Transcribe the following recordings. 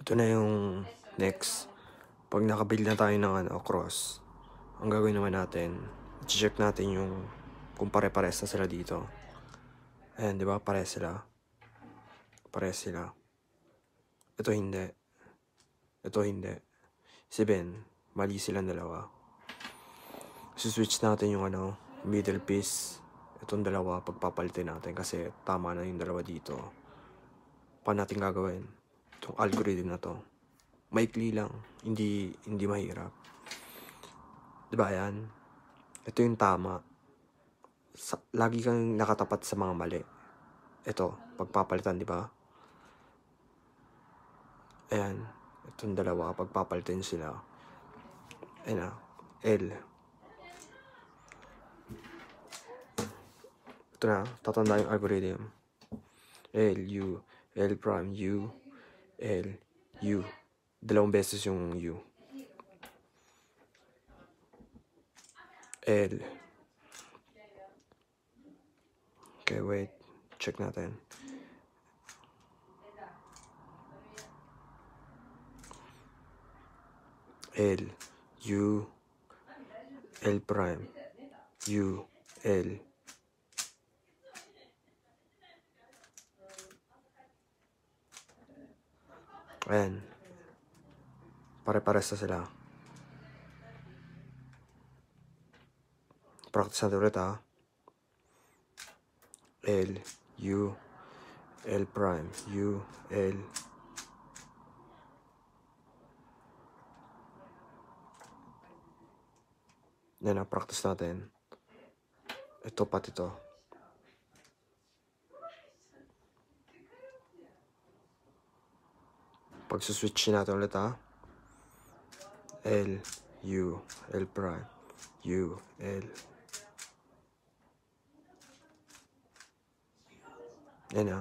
Ito na yung next. Pag nakabuild na tayo ng cross, ang gagawin naman natin, i-check natin yung kung pare-pares na sila dito. Ayan, di ba? Pares sila. Pares sila. Ito hindi. Ito hindi. Sabihin, mali silang dalawa. Switch natin yung middle piece. Itong dalawa, pagpapalitin natin kasi tama na yung dalawa dito. Paano natin gagawin? Itong algorithm na to. Maikli lang. Hindi mahirap. Diba yan? Ito yung tama. Lagi kang nakatapat sa mga mali. Ito, pagpapalitan, di ba? Ayan. Itong dalawa, pagpapalitan sila. Ayan na. L. Ito na, tatanda yung algorithm. L, U, L prime, U, L, U. Dalawang beses yung U. L. Okay, wait. Check natin. L, U, L prime, U, L. Ayan. Pare-pares na sila. Practice natin ulit ha. L, U, L prime, U, L. Yan na, practice natin. Ito pati to. Pag-switch natin ulit ha. L, U, L prime, U, L. Yan na.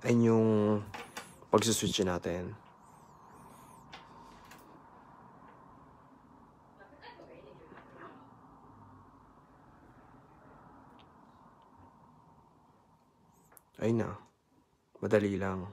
Ayun yung pag-switch natin. Ayun na. Madali lang.